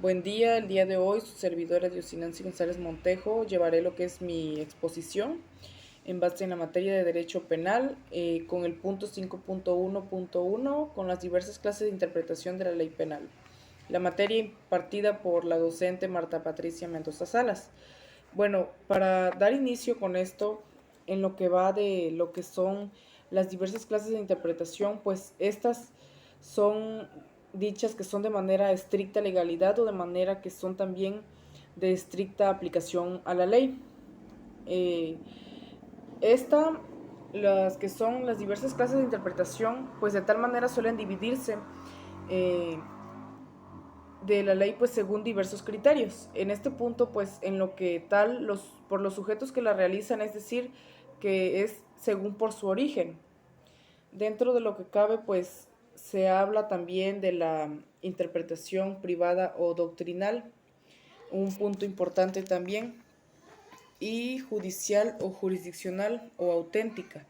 Buen día, el día de hoy su servidora Diosinancy González Montejo llevaré lo que es mi exposición en base en la materia de Derecho Penal con el punto 5.1.1 con las diversas clases de interpretación de la ley penal. La materia impartida por la docente Marta Patricia Mendoza Salas. Bueno, para dar inicio con esto, en lo que va de lo que son las diversas clases de interpretación, pues estas son dichas que son de manera estricta legalidad o de manera que son también de estricta aplicación a la ley. Eh, esta, las que son las diversas clases de interpretación, pues de tal manera suelen dividirse eh, de la ley pues según diversos criterios. En este punto pues en lo que tal por los sujetos que la realizan, es decir, que es según por su origen. Dentro de lo que cabe pues se habla también de la interpretación privada o doctrinal, un punto importante también, y judicial o jurisdiccional o auténtica.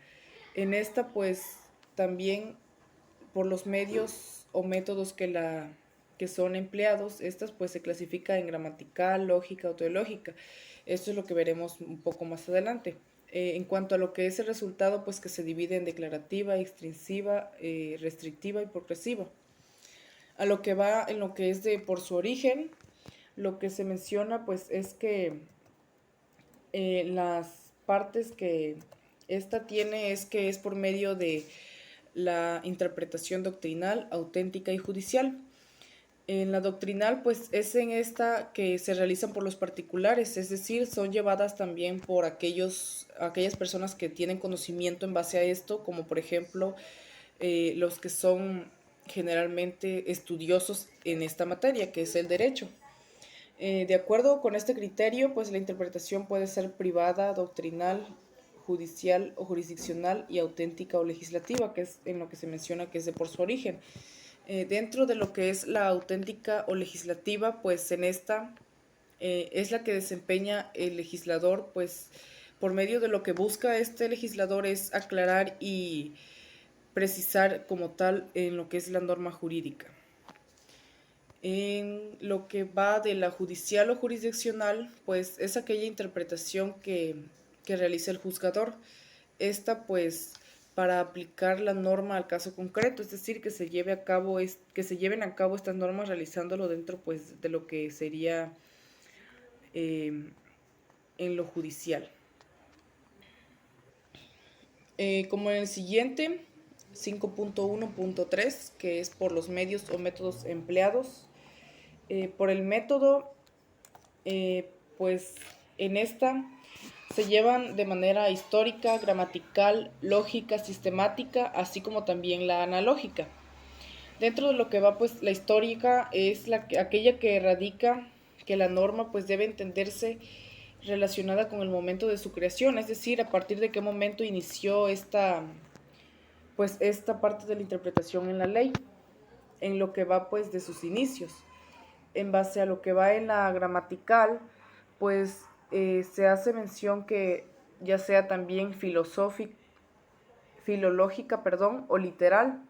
En esta pues también por los medios o métodos que son empleados, estas pues se clasifica en gramatical, lógica o teológica. Esto es lo que veremos un poco más adelante. En cuanto a lo que es el resultado, pues que se divide en declarativa, extensiva, restrictiva y progresiva. A lo que va en lo que es de por su origen, lo que se menciona pues es que las partes que esta tiene es que es por medio de la interpretación doctrinal, auténtica y judicial. En la doctrinal, pues es en esta que se realizan por los particulares, es decir, son llevadas también por aquellas personas que tienen conocimiento en base a esto, como por ejemplo los que son generalmente estudiosos en esta materia, que es el derecho. De acuerdo con este criterio, pues la interpretación puede ser privada, doctrinal, judicial o jurisdiccional y auténtica o legislativa, que es en lo que se menciona que es de por su origen. Dentro de lo que es la auténtica o legislativa, pues en esta es la que desempeña el legislador, pues por medio de lo que busca este legislador es aclarar y precisar como tal en lo que es la norma jurídica. En lo que va de la judicial o jurisdiccional, pues es aquella interpretación que realiza el juzgador. Esta pues para aplicar la norma al caso concreto, es decir, que se lleven a cabo estas normas realizándolo dentro pues de lo que sería en lo judicial. Como en el siguiente, 5.1.3, que es por los medios o métodos empleados. Por el método, pues en esta se llevan de manera histórica, gramatical, lógica, sistemática, así como también la analógica. Dentro de lo que va, pues la histórica es aquella que radica que la norma pues debe entenderse relacionada con el momento de su creación, es decir, a partir de qué momento inició esta parte de la interpretación en la ley, en lo que va pues de sus inicios. En base a lo que va en la gramatical, pues se hace mención que ya sea también filológica, o literal.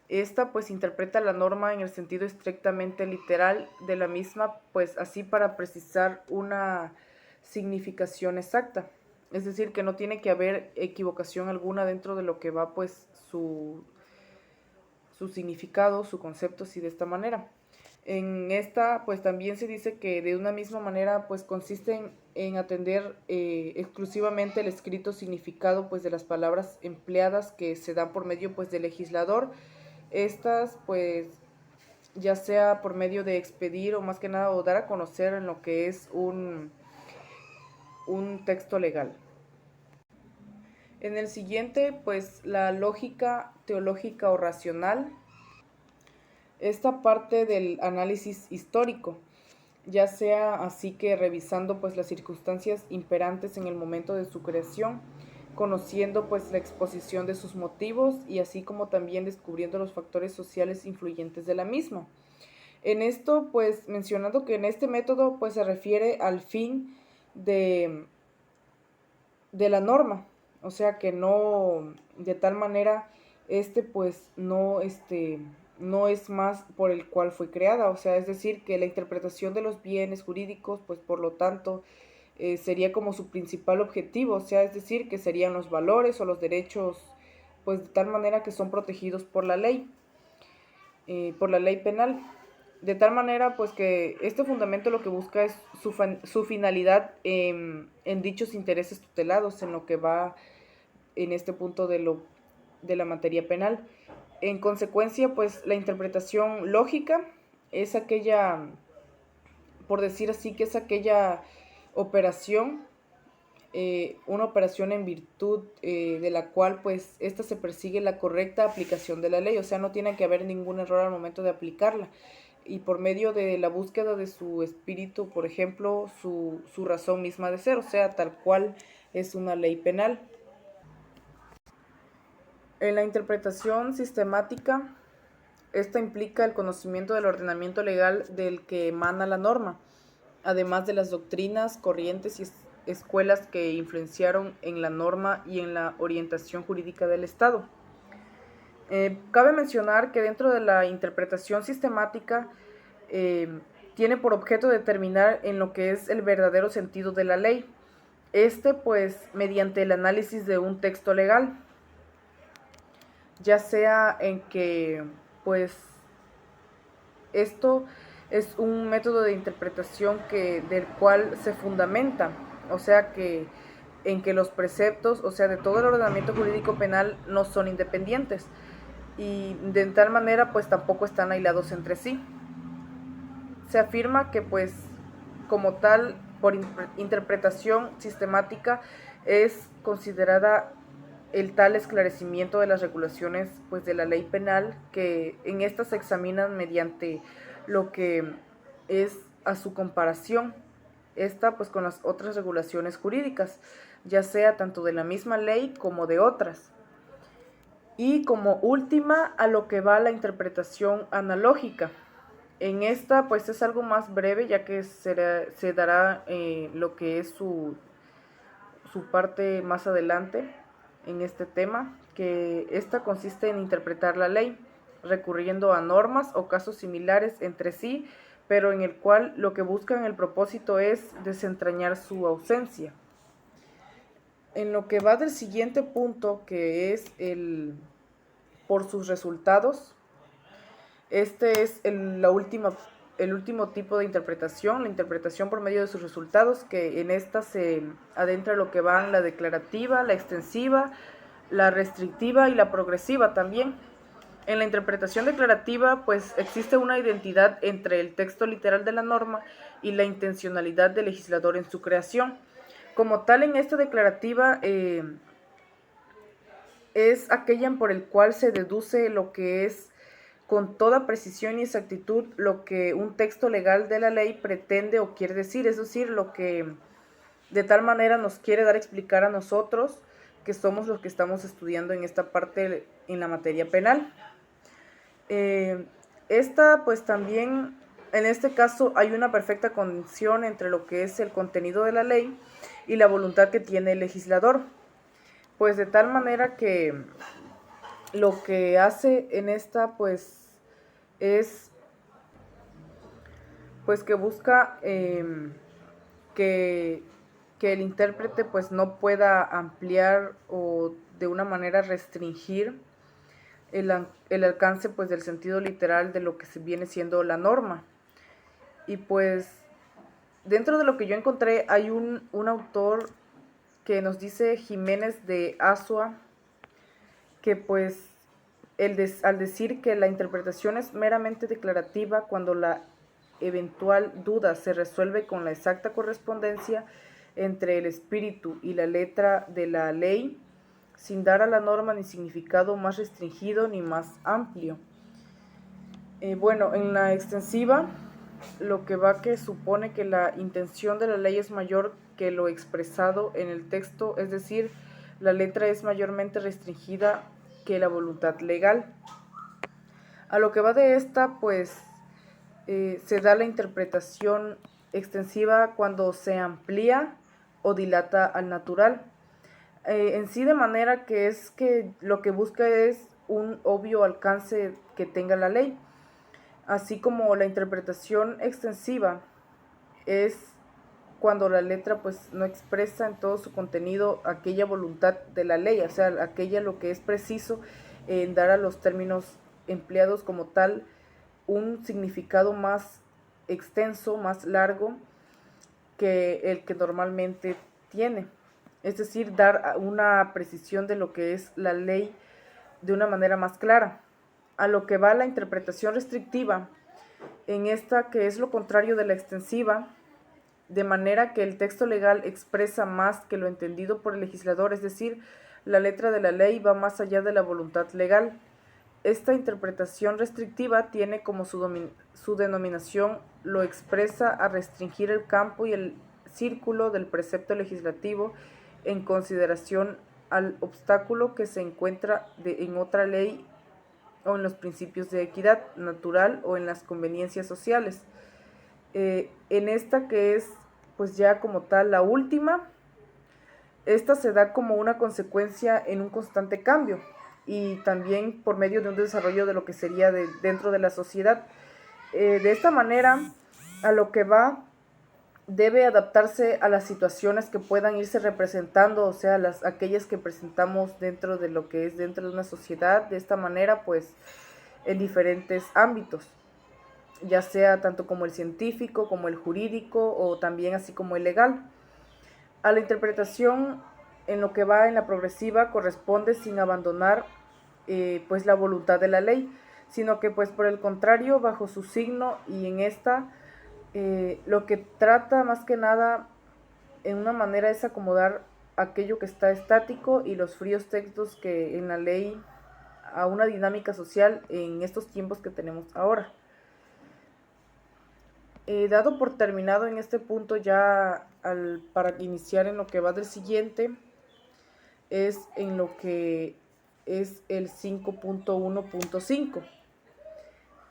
Esta pues interpreta la norma en el sentido estrictamente literal de la misma, pues así para precisar una significación exacta. Es decir, que no tiene que haber equivocación alguna dentro de lo que va pues su significado, su concepto, así de esta manera. En esta, pues también se dice que de una misma manera, pues consiste en atender exclusivamente el escrito significado, pues de las palabras empleadas que se dan por medio, pues del legislador. Estas, pues, ya sea por medio de expedir o más que nada o dar a conocer en lo que es un texto legal. En el siguiente, pues la lógica teológica o racional, esta parte del análisis histórico, ya sea así que revisando pues las circunstancias imperantes en el momento de su creación, conociendo pues la exposición de sus motivos y así como también descubriendo los factores sociales influyentes de la misma. En esto pues mencionando que en este método pues se refiere al fin de la norma, o sea que no de tal manera pues no no es más por el cual fue creada, o sea, es decir, que la interpretación de los bienes jurídicos, pues por lo tanto, sería como su principal objetivo, o sea, es decir, que serían los valores o los derechos, pues de tal manera que son protegidos por la ley penal. De tal manera, pues que este fundamento lo que busca es su finalidad en dichos intereses tutelados, en lo que va en este punto de la materia penal. En consecuencia, pues la interpretación lógica es aquella, por decir así, que es aquella operación, una operación en virtud de la cual pues esta se persigue la correcta aplicación de la ley, o sea, no tiene que haber ningún error al momento de aplicarla. Y por medio de la búsqueda de su espíritu, por ejemplo, su razón misma de ser, o sea, tal cual es una ley penal. En la interpretación sistemática, esta implica el conocimiento del ordenamiento legal del que emana la norma, además de las doctrinas, corrientes y escuelas que influenciaron en la norma y en la orientación jurídica del Estado. Cabe mencionar que dentro de la interpretación sistemática tiene por objeto determinar en lo que es el verdadero sentido de la ley, pues mediante el análisis de un texto legal, ya sea en que pues esto es un método de interpretación del cual se fundamenta, o sea que en que los preceptos, o sea, de todo el ordenamiento jurídico penal no son independientes y de tal manera pues tampoco están aislados entre sí. Se afirma que pues como tal, por interpretación sistemática, es considerada el tal esclarecimiento de las regulaciones pues de la ley penal, que en estas se examinan mediante lo que es a su comparación esta pues con las otras regulaciones jurídicas, ya sea tanto de la misma ley como de otras. Y como última, a lo que va la interpretación analógica. En esta pues es algo más breve, ya que se dará lo que es su parte más adelante en este tema, que esta consiste en interpretar la ley, recurriendo a normas o casos similares entre sí, pero en el cual lo que buscan el propósito es desentrañar su ausencia. En lo que va del siguiente punto, que es el por sus resultados, este es el último tipo de interpretación, la interpretación por medio de sus resultados, que en esta se adentra lo que van la declarativa, la extensiva, la restrictiva y la progresiva también. En la interpretación declarativa, pues existe una identidad entre el texto literal de la norma y la intencionalidad del legislador en su creación. Como tal, en esta declarativa es aquella por el cual se deduce lo que es con toda precisión y exactitud lo que un texto legal de la ley pretende o quiere decir, es decir, lo que de tal manera nos quiere dar a explicar a nosotros, que somos los que estamos estudiando en esta parte en la materia penal. Esta pues también, en este caso hay una perfecta conexión entre lo que es el contenido de la ley y la voluntad que tiene el legislador, pues de tal manera que lo que hace en esta pues es pues que busca que, que el intérprete pues no pueda ampliar o de una manera restringir el alcance pues del sentido literal de lo que se viene siendo la norma. Y pues dentro de lo que yo encontré hay un autor que nos dice Jiménez de Azua, que pues al decir que la interpretación es meramente declarativa cuando la eventual duda se resuelve con la exacta correspondencia entre el espíritu y la letra de la ley, sin dar a la norma ni significado más restringido ni más amplio. Bueno, en la extensiva, lo que va que supone que la intención de la ley es mayor que lo expresado en el texto, es decir, la letra es mayormente restringida que la voluntad legal. A lo que va de esta, pues se da la interpretación extensiva cuando se amplía o dilata al natural. En sí, de manera que es que lo que busca es un obvio alcance que tenga la ley, así como la interpretación extensiva es cuando la letra pues no expresa en todo su contenido aquella voluntad de la ley, o sea, aquella lo que es preciso en dar a los términos empleados como tal un significado más extenso, más largo que el que normalmente tiene. Es decir, dar una precisión de lo que es la ley de una manera más clara. A lo que va la interpretación restrictiva, en esta que es lo contrario de la extensiva, de manera que el texto legal expresa más que lo entendido por el legislador, es decir, la letra de la ley va más allá de la voluntad legal. Esta interpretación restrictiva tiene como su denominación lo expresa a restringir el campo y el círculo del precepto legislativo en consideración al obstáculo que se encuentra en otra ley o en los principios de equidad natural o en las conveniencias sociales. En esta que es pues ya como tal la última, esta se da como una consecuencia en un constante cambio y también por medio de un desarrollo de lo que sería dentro de la sociedad. De esta manera, a lo que va, debe adaptarse a las situaciones que puedan irse representando, o sea, aquellas que presentamos dentro de lo que es dentro de una sociedad, de esta manera, pues, en diferentes ámbitos, ya sea tanto como el científico, como el jurídico, o también así como el legal. A la interpretación en lo que va en la progresiva corresponde sin abandonar pues la voluntad de la ley, sino que pues por el contrario, bajo su signo y en esta, lo que trata más que nada en una manera es acomodar aquello que está estático y los fríos textos que en la ley a una dinámica social en estos tiempos que tenemos ahora. Dado por terminado en este punto ya para iniciar en lo que va del siguiente, es en lo que es el 5.1.5,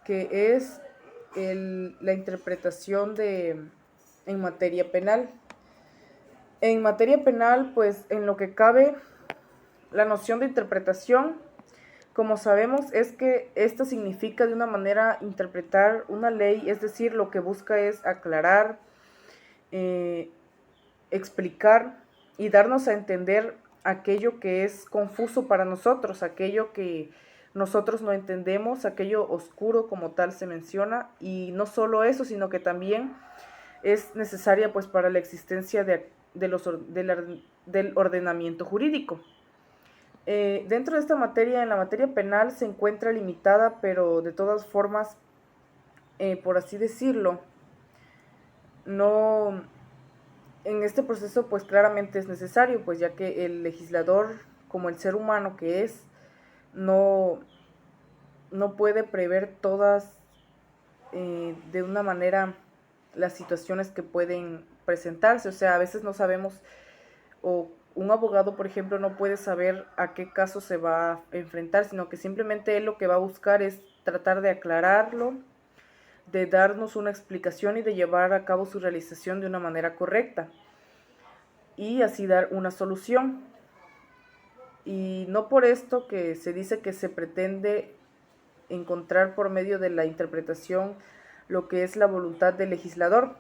que es la interpretación en materia penal. En materia penal, pues en lo que cabe, la noción de interpretación, como sabemos, es que esta significa de una manera interpretar una ley, es decir, lo que busca es aclarar, explicar y darnos a entender aquello que es confuso para nosotros, aquello que nosotros no entendemos, aquello oscuro como tal se menciona, y no solo eso, sino que también es necesaria pues para la existencia del ordenamiento jurídico. Dentro de esta materia, en la materia penal, se encuentra limitada, pero de todas formas, por así decirlo, no, en este proceso pues claramente es necesario, pues ya que el legislador, como el ser humano que es, no, no puede prever todas de una manera las situaciones que pueden presentarse, o sea, a veces no sabemos, o un abogado, por ejemplo, no puede saber a qué caso se va a enfrentar, sino que simplemente él lo que va a buscar es tratar de aclararlo, de darnos una explicación y de llevar a cabo su realización de una manera correcta y así dar una solución. Y no por esto que se dice que se pretende encontrar por medio de la interpretación lo que es la voluntad del legislador,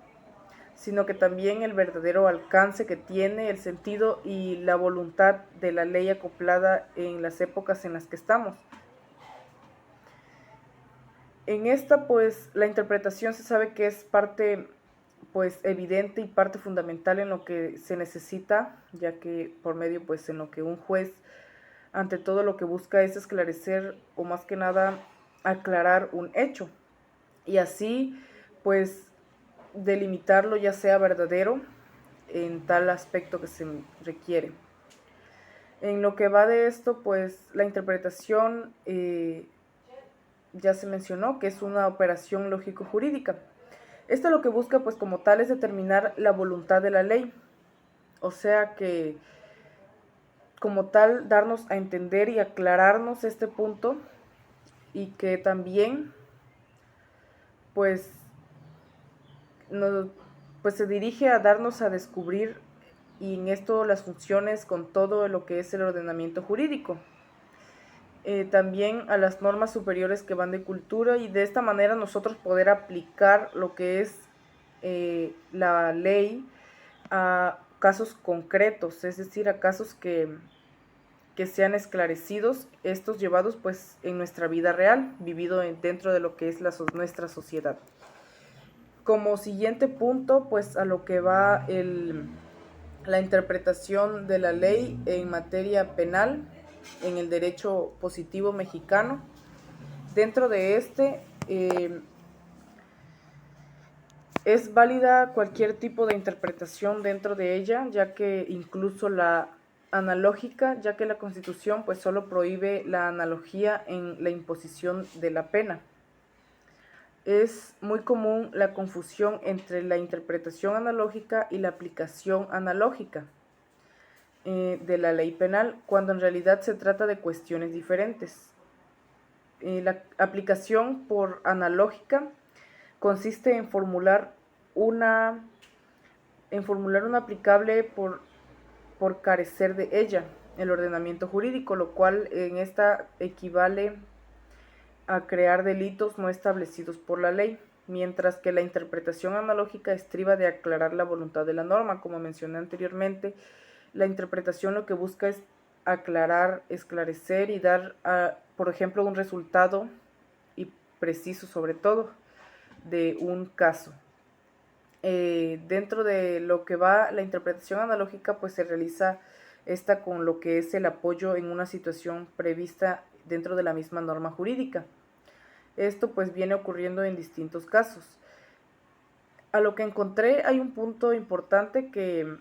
sino que también el verdadero alcance que tiene el sentido y la voluntad de la ley acoplada en las épocas en las que estamos. En esta, pues, la interpretación se sabe que es parte, pues, evidente y parte fundamental en lo que se necesita, ya que por medio, pues, en lo que un juez, ante todo, lo que busca es esclarecer o más que nada aclarar un hecho y así, pues, delimitarlo ya sea verdadero en tal aspecto que se requiere. En lo que va de esto, pues, la interpretación ya se mencionó que es una operación lógico-jurídica. Esto lo que busca, pues como tal, es determinar la voluntad de la ley. O sea que, como tal, darnos a entender y aclararnos este punto y que también, pues, pues se dirige a darnos a descubrir y en esto las funciones con todo lo que es el ordenamiento jurídico. también a las normas superiores que van de cultura, y de esta manera nosotros poder aplicar lo que es la ley a casos concretos, es decir, a casos que sean esclarecidos, estos llevados pues en nuestra vida real, vivido dentro de lo que es nuestra sociedad. Como siguiente punto, pues a lo que va la interpretación de la ley en materia penal en el derecho positivo mexicano. Dentro de es válida cualquier tipo de interpretación dentro de ella, ya que incluso la analógica, ya que la Constitución pues solo prohíbe la analogía en la imposición de la pena. Es muy común la confusión entre la interpretación analógica y la aplicación analógica de la ley penal, cuando en realidad se trata de cuestiones diferentes. La aplicación por analógica consiste en formular una aplicable por carecer de ella, el ordenamiento jurídico, lo cual en esta equivale a crear delitos no establecidos por la ley, mientras que la interpretación analógica estriba de aclarar la voluntad de la norma. Como mencioné anteriormente, la interpretación lo que busca es aclarar, esclarecer y dar, por ejemplo, un resultado y preciso sobre todo de un caso. Dentro de lo que va la interpretación analógica, pues se realiza esta con lo que es el apoyo en una situación prevista dentro de la misma norma jurídica. Esto pues viene ocurriendo en distintos casos. A lo que encontré hay un punto importante que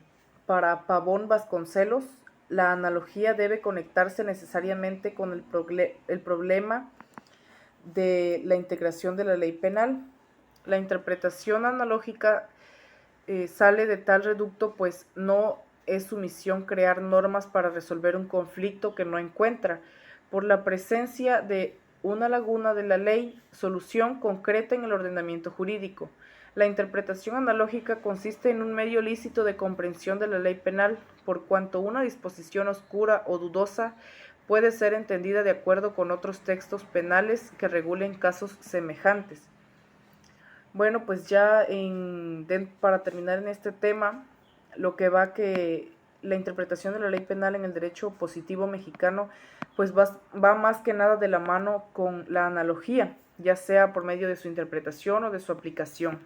para Pavón Vasconcelos la analogía debe conectarse necesariamente con el problema de la integración de la ley penal. La interpretación analógica sale de tal reducto, pues no es su misión crear normas para resolver un conflicto que no encuentra, por la presencia de una laguna de la ley, solución concreta en el ordenamiento jurídico. La interpretación analógica consiste en un medio lícito de comprensión de la ley penal, por cuanto una disposición oscura o dudosa puede ser entendida de acuerdo con otros textos penales que regulen casos semejantes. Bueno, pues ya para terminar en este tema, lo que va que la interpretación de la ley penal en el derecho positivo mexicano pues va más que nada de la mano con la analogía, ya sea por medio de su interpretación o de su aplicación.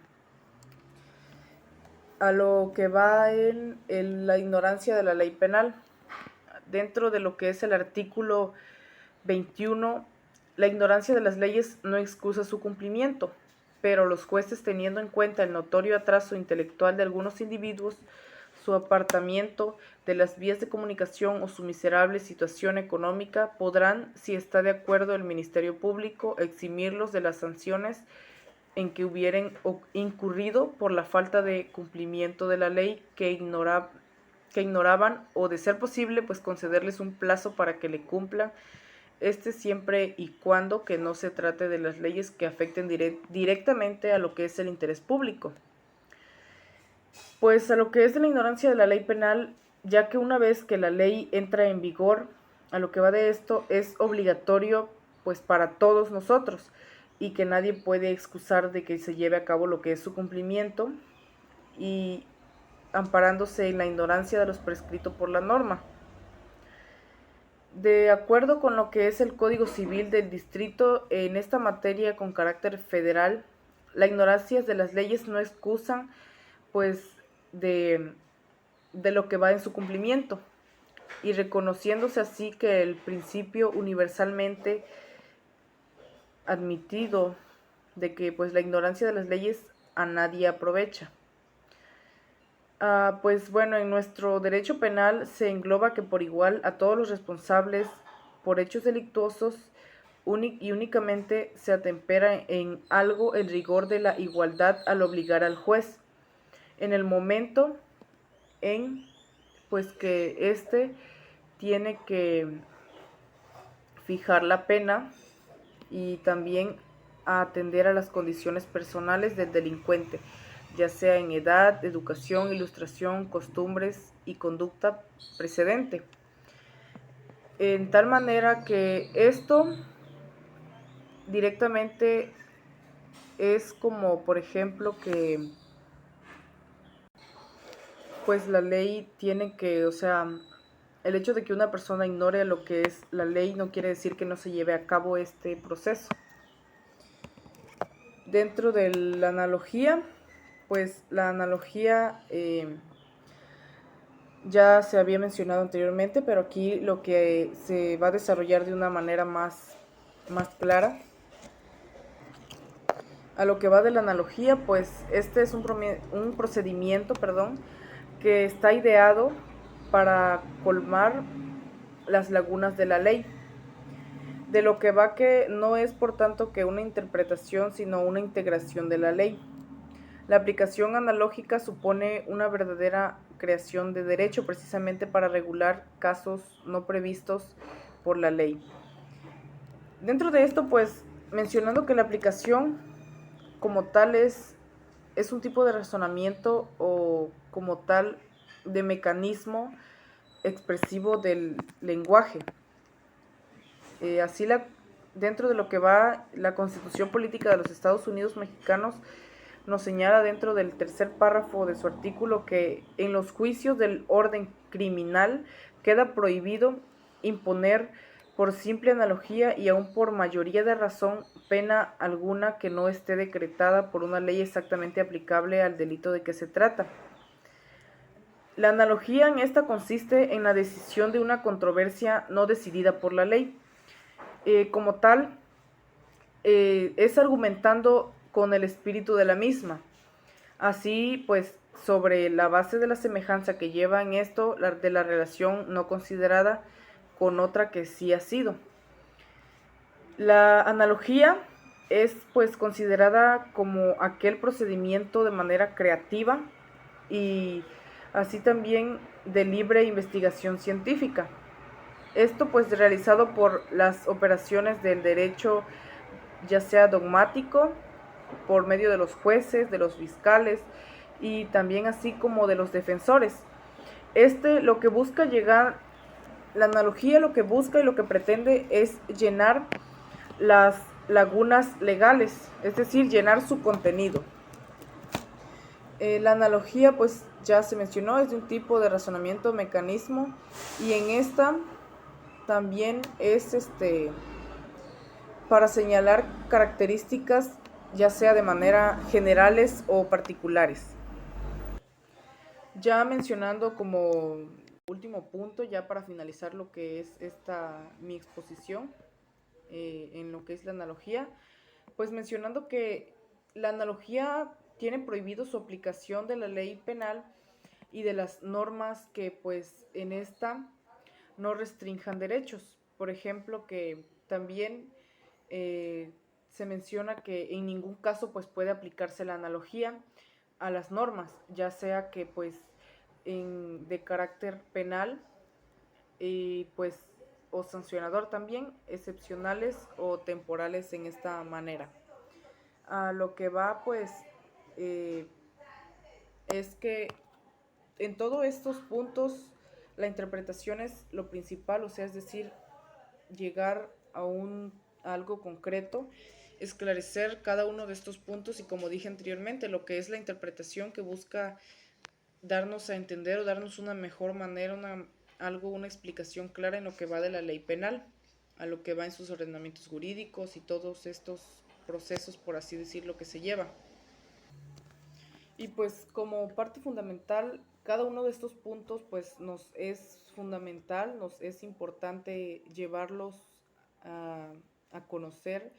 A lo que va en la ignorancia de la ley penal, dentro de lo que es el artículo 21, la ignorancia de las leyes no excusa su cumplimiento, pero los jueces, teniendo en cuenta el notorio atraso intelectual de algunos individuos, su apartamiento de las vías de comunicación o su miserable situación económica, podrán, si está de acuerdo el Ministerio Público, eximirlos de las sanciones en que hubieren incurrido por la falta de cumplimiento de la ley que ignoraban, o de ser posible, pues concederles un plazo para que le cumplan, siempre y cuando que no se trate de las leyes que afecten directamente a lo que es el interés público. Pues a lo que es de la ignorancia de la ley penal, ya que una vez que la ley entra en vigor, a lo que va de esto es obligatorio pues para todos nosotros, y que nadie puede excusar de que se lleve a cabo lo que es su cumplimiento, y amparándose en la ignorancia de lo prescrito por la norma. De acuerdo con lo que es el Código Civil del Distrito, en esta materia con carácter federal, la ignorancia de las leyes no excusan pues de lo que va en su cumplimiento, y reconociéndose así que el principio universalmente admitido de que pues la ignorancia de las leyes a nadie aprovecha. Pues bueno, en nuestro derecho penal se engloba que por igual a todos los responsables por hechos delictuosos y únicamente se atempera en algo el rigor de la igualdad al obligar al juez en el momento en pues que tiene que fijar la pena, y también a atender a las condiciones personales del delincuente, ya sea en edad, educación, ilustración, costumbres y conducta precedente. en tal manera que esto directamente es como, por ejemplo, que pues la ley tiene que, o sea, el hecho de que una persona ignore lo que es la ley no quiere decir que no se lleve a cabo este proceso. Dentro de la analogía, pues la analogía ya se había mencionado anteriormente, pero aquí lo que se va a desarrollar de una manera más clara. A lo que va de la analogía, pues este es un procedimiento, que está ideado para colmar las lagunas de la ley. De lo que va que no es por tanto que una interpretación, sino una integración de la ley. La aplicación analógica supone una verdadera creación de derecho precisamente para regular casos no previstos por la ley. Dentro de esto, pues mencionando que la aplicación como tal es un tipo de razonamiento o como tal de mecanismo expresivo del lenguaje. Así dentro de lo que va la Constitución Política de los Estados Unidos Mexicanos nos señala dentro del tercer párrafo de su artículo que en los juicios del orden criminal queda prohibido imponer por simple analogía y aun por mayoría de razón pena alguna que no esté decretada por una ley exactamente aplicable al delito de que se trata. La analogía en esta consiste en la decisión de una controversia no decidida por la ley. Como tal, es argumentando con el espíritu de la misma. Así pues, sobre la base de la semejanza que lleva en esto de la relación no considerada con otra que sí ha sido. La analogía es pues considerada como aquel procedimiento de manera creativa y así también de libre investigación científica. Esto pues realizado por las operaciones del derecho, ya sea dogmático, por medio de los jueces, de los fiscales y también así como de los defensores. Lo que busca llegar, la analogía lo que busca y lo que pretende es llenar las lagunas legales, es decir, llenar su contenido. La analogía, pues ya se mencionó, es de un tipo de razonamiento mecanismo y en esta también es para señalar características ya sea de manera generales o particulares. Ya mencionando como último punto, ya para finalizar lo que es mi exposición en lo que es la analogía, pues mencionando que la analogía tiene prohibido su aplicación de la ley penal y de las normas que pues en esta no restrinjan derechos. Por ejemplo, que también se menciona que en ningún caso pues puede aplicarse la analogía a las normas, ya sea que pues de carácter penal y pues o sancionador también, excepcionales o temporales en esta manera. A lo que va pues eh, es que en todos estos puntos la interpretación es lo principal, o sea, es decir, llegar a algo concreto, esclarecer cada uno de estos puntos y como dije anteriormente, lo que es la interpretación que busca darnos a entender o darnos una mejor manera, una explicación clara en lo que va de la ley penal, a lo que va en sus ordenamientos jurídicos y todos estos procesos, por así decirlo, que se lleva. Y pues como parte fundamental, cada uno de estos puntos pues nos es fundamental, nos es importante llevarlos a, a conocer,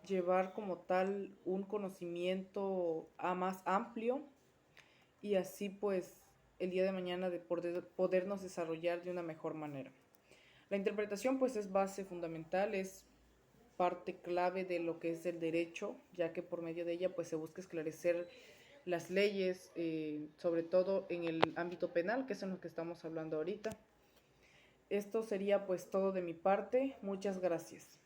llevar como tal un conocimiento más amplio y así pues el día de mañana de podernos desarrollar de una mejor manera. La interpretación pues es base fundamental, es parte clave de lo que es el derecho, ya que por medio de ella pues se busca esclarecer las leyes, sobre todo en el ámbito penal, que es en lo que estamos hablando ahorita. Esto sería pues todo de mi parte. Muchas gracias.